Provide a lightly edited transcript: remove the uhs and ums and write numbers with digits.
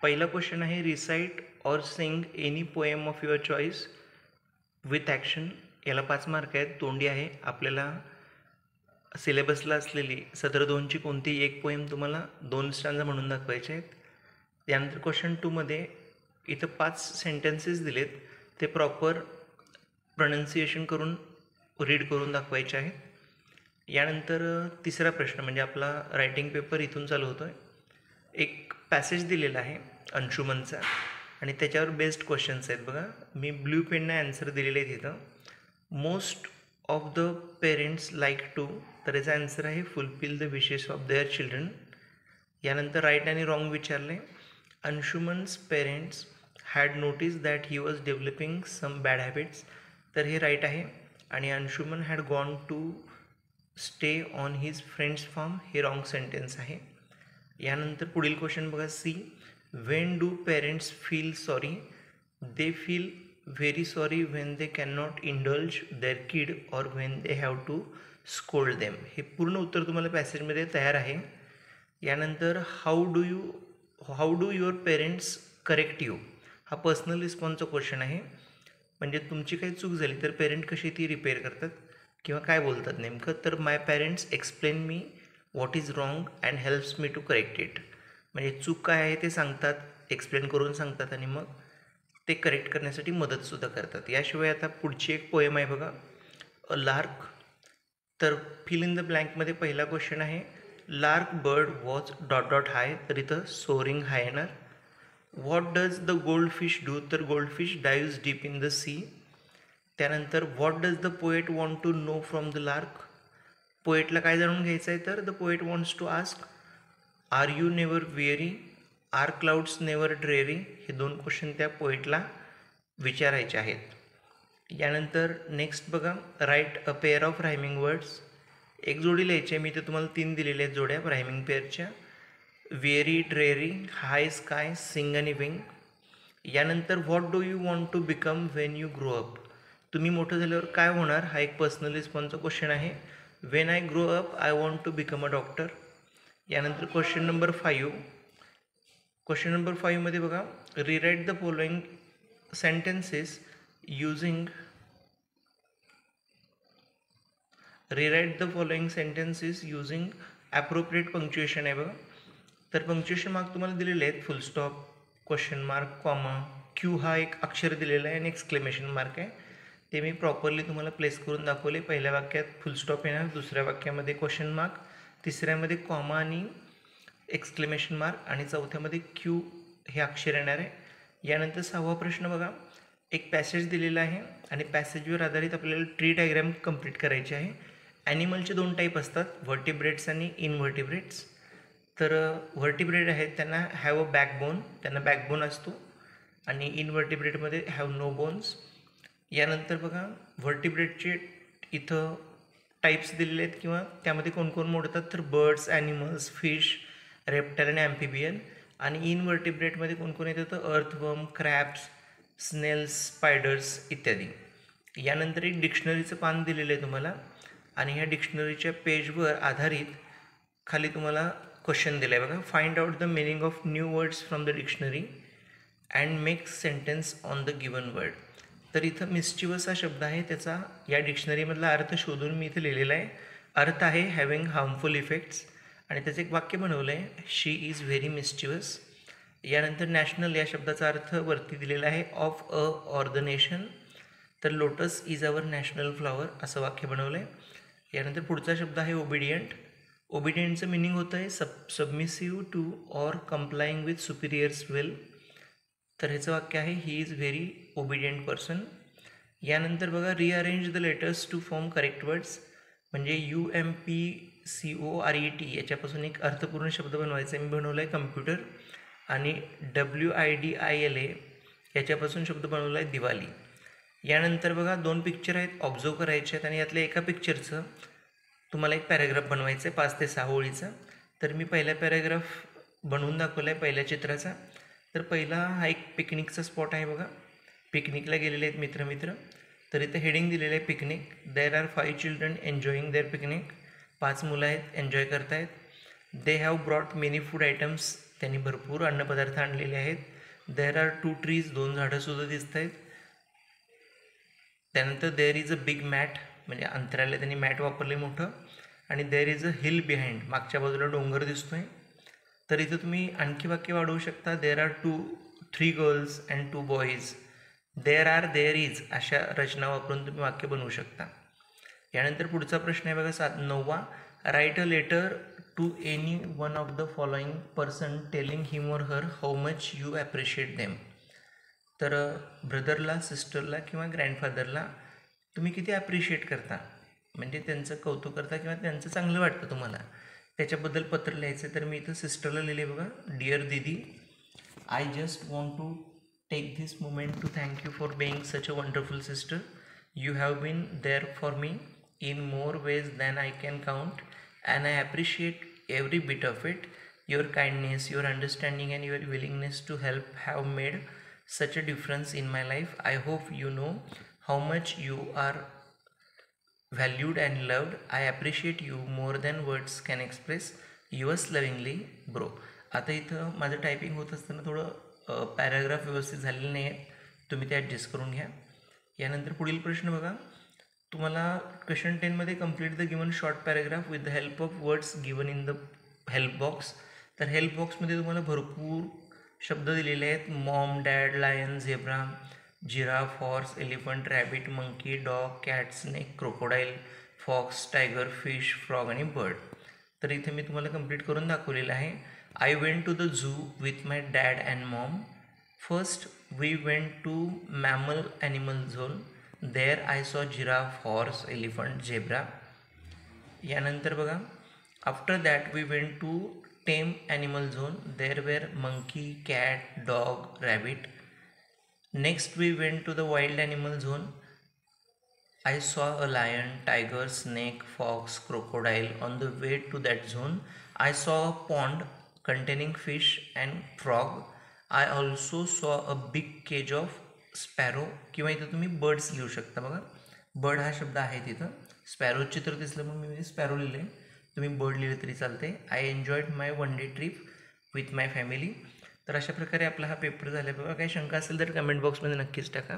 पहिला क्वेश्चन आहे रिसाइट और Singh any poem of your choice with action. याला 5 मार्क आहेत. तोंडी आहे. आपल्याला सिलेबसला असलेली सत्र 2ची कोणतीही एक पोएम तुम्हाला 2 स्टांजा म्हणून दाखवायचे आहेत. त्यानंतर क्वेश्चन 2मध्ये इथं 5 सेंटेन्सेस दिलेत, ते प्रॉपर प्रोनन्सिएशन करून रीड करून दाखवायचे आहेत. यानंतर तिसरा प्रश्न म्हणजे आपला रायटिंग पेपर इथून चालू होतो आहे. एक पॅसेज दिलेला आहे अंशुमनचा आणि त्याच्यावर बेस्ड क्वेश्चन्स आहेत. बघा, मी ब्ल्यू पेनने ॲन्सर दिलेले आहेत इथं. Most of the parents like to, तर याचा ॲन्सर आहे fulfil the wishes of their children. यानंतर राईट आणि रॉंग विचारले. Anshuman's parents had notice that he was developing some bad habits, तर हे राईट आहे. आणि Anshuman had gone to stay on his friend's farm, हे रॉंग सेंटेन्स आहे. यानंतर पुढील क्वेश्चन बघा, C. When do parents feel sorry? They feel very sorry when they can not indulge their kid or when they have to scold them. हे पूर्ण उत्तर तुम्हाला पॅसेजमध्ये तयार आहे. यानंतर how do your parents correct you, हा पर्सनल रिस्पॉन्सचा क्वेश्चन आहे. म्हणजे तुमची काही चूक झाली तर पेरेंट कशी ती रिपेअर करतात किंवा काय बोलतात नेमकं. तर my parents explain me what is wrong and helps me to correct it. म्हणजे चूक काय आहे ते सांगतात, एक्सप्लेन करून सांगतात आणि मग ते करेक्ट करण्यासाठी मदतसुद्धा करतात. याशिवाय आता पुढची एक पोएम आहे बघा, अ लार्क. तर फिल इन द ब्लँकमध्ये पहिला क्वेश्चन आहे, lark bird was dot dot high, तर इथं सोरिंग हाय येणार. What does the goldfish do, तर goldfish dives deep in the sea. त्यानंतर what does the poet want to know from the lark, पोएटला काय जाणून घ्यायचं आहे, तर the poet wants to ask are you never weary, are clouds never dreary. हे 2 question त्या पोएटला विचारायचे आहेत. यानंतर नेक्स्ट बघा, right a pair of rhyming words. एक जोडी लिहायची आहे. मी तर तुम्हाला 3 दिलेल्या आहेत जोड्या रायमिंग पेअरच्या, weary, dreary, high sky, sing आणि विंग. यानंतर what do you want to become when you grow up, तुम्ही मोठं झाल्यावर काय होणार, हा एक पर्सनल रिस्पॉन्सचा क्वेश्चन आहे. When I grow up I want to become a doctor. यानंतर क्वेश्चन नंबर 5. क्वेश्चन नंबर 5मध्ये बघा, rewrite the following sentences using appropriate punctuation आहे बघा. तर पंक्च्युएशन मार्क तुम्हाला दिलेले आहेत, full stop, question mark, comma, Q हा एक अक्षर दिलेला आहे आणि एक्सक्लेमेशन मार्क आहे. ते मी प्रॉपरली तुम्हाला प्लेस करून दाखवले. पहिल्या वाक्यात फुल स्टॉप येणार, दुसऱ्या वाक्यामध्ये क्वेश्चन मार्क, तिसऱ्यामध्ये कॉमा आणि एक्सक्लेमेशन मार्क आणि चौथ्यामध्ये क्यू हे अक्षर येणार आहे. यानंतर 6वा प्रश्न बघा, एक पॅसेज दिलेला आहे आणि पॅसेजवर आधारित आपल्याला ट्री डायग्राम कंप्लीट करायची आहे. ॲनिमलचे 2 टाईप असतात, व्हर्टिब्रेट्स आणि इनव्हर्टिब्रेट्स. तर व्हर्टिब्रेट आहेत त्यांना हॅव अ बॅकबोन, त्यांना बॅकबोन असतो, आणि इनव्हर्टिब्रेटमध्ये हॅव नो बोन्स. यानंतर बघा, व्हर्टिब्रेटचे इथं टाईप्स दिलेले आहेत किंवा त्यामध्ये कोणकोण मोडतात, तर बर्ड्स, ॲनिमल्स, फिश, रेप्टाईल आणि ॲम्फिबियन. आणि इनव्हर्टिब्रेटमध्ये कोणकोण येतं, तर अर्थवर्म, क्रॅब्स, स्नेल्स, स्पायडर्स इत्यादी. यानंतर एक डिक्शनरीचं पान दिलेलं आहे तुम्हाला आणि ह्या डिक्शनरीच्या पेजवर आधारित खाली तुम्हाला क्वेश्चन दिला आहे बघा, find out the meaning of new words from the dictionary and make sentence on the given word. तर इथं मिस्चिवस हा शब्द आहे, त्याचा या डिक्शनरीमधला अर्थ शोधून मी इथं लिहिलेला आहे. अर्थ आहे हॅविंग हार्मफुल इफेक्ट्स आणि त्याचं एक वाक्य बनवलं आहे, शी इज व्हेरी मिस्चिवस. यानंतर नॅशनल या शब्दाचा अर्थ वरती दिलेला आहे, of a or the nation, तर lotus is our national flower असं वाक्य बनवलं आहे. यानंतर पुढचा शब्द आहे ओबिडियंट. ओबिडियंटचं मिनिंग होतं आहे submissive to or complying with superiors will, तर ह्याचं वाक्य आहे he is very obedient person. यानंतर बघा, rearrange the letters to form correct words, म्हणजे UMPCORET याच्यापासून एक अर्थपूर्ण शब्द बनवायचा आहे. मी बनवला आहे कम्प्युटर. आणि WIDILA याच्यापासून शब्द बनवला आहे दिवाळी. यानंतर बघा, 2 पिक्चर आहेत, ऑब्झर्व करायचे आहेत आणि यातल्या एका पिक्चरचं तुम्हाला एक पॅराग्राफ बनवायचं आहे 5 ते 6 ओळीचा. तर मी पहिला पॅराग्राफ बनवून दाखवला आहे पहिल्या चित्राचा. तर पहिला हा एक पिकनिकचा स्पॉट आहे बघा, पिकनिकला गेलेले आहेत मित्र. तर इथं हेडिंग दिलेलं आहे picnic. There are 5 children enjoying their picnic, 5 मुलं आहेत, एन्जॉय करतायत. They have brought many food items त्यांनी भरपूर अन्नपदार्थ आणलेले आहेत. देर आर 2 ट्रीज, 2 झाडंसुद्धा दिसत आहेत. त्यानंतर there is a big mat, म्हणजे अंतराला त्यांनी मॅट वापरले मोठं. आणि there is a hill behind, मागच्या बाजूला डोंगर दिसतोय. तर इथं तुम्ही आणखी वाक्य वाढवू शकता. There are 3 girls and 2 boys. There is अशा रचना वापरून तुम्ही वाक्य बनवू शकता. यानंतर पुढचा प्रश्न आहे बघा 9वा. Write a letter to any one of the following person telling him or her how much you appreciate them. तर ब्रदरला, सिस्टरला किंवा ग्रँडफादरला तुम्ही किती ॲप्रिशिएट करता, म्हणजे त्यांचं कौतुक करता किंवा त्यांचं चांगलं वाटतं तुम्हाला, त्याच्याबद्दल पत्र लिहायचं. तर मी इथं सिस्टरला लिहिले बघा. Dear didi, I just want to take this moment to thank you for being such a wonderful sister. You have been there for me in more ways than I can count, and I appreciate every bit of it. Your kindness, your understanding, and your willingness to help have made such a difference in my life. I hope you know how much you are valued and loved. I appreciate you more than words can express. Yours lovingly, bro. आता इथं माझं typing होत असताना थोडं paragraph व्यवस्थित झालेलं नाही आहे, तुम्ही ते ॲडजस्ट करून घ्या. यानंतर पुढील प्रश्न बघा. तुम्हाला क्वेश्चन 10मध्ये complete the given short paragraph with the help of words given in the help box. तर हेल्प बॉक्समध्ये तुम्हाला भरपूर शब्द दिलेले आहेत. Mom, dad, lion, zebra, giraffe, horse, elephant, rabbit, monkey, dog, cat, snake, crocodile, fox, tiger, fish, frog आणि bird. तर इथे मी तुम्हाला कंप्लीट करून दाखवलेलं आहे. I went to the zoo with my dad and mom. First we went to mammal animal zone. There I saw giraffe, horse, elephant, zebra. यानंतर बघा. After that we went to tame animal zone. There were monkey, cat, dog, rabbit. Next we went to the wild animal zone. I saw a lion, tiger, snake, fox, crocodile. On the way to that zone, I saw a pond containing fish and frog. I also saw a big cage of sparrow. किंवा इथं तुम्ही birds लिहू शकता बघा. Bird हा शब्द आहे तिथं. स्पॅरो चित्र दिसलं म्हणून मी स्पॅरो लिहिले, तुम्ही बर्ड लिहिले तरी चालते. I enjoyed my one day trip with my family. तर अशा प्रकारे आपला हा पेपर झाला. बघा काही शंका असेल तर कमेंट बॉक्समध्ये नक्कीच टाका.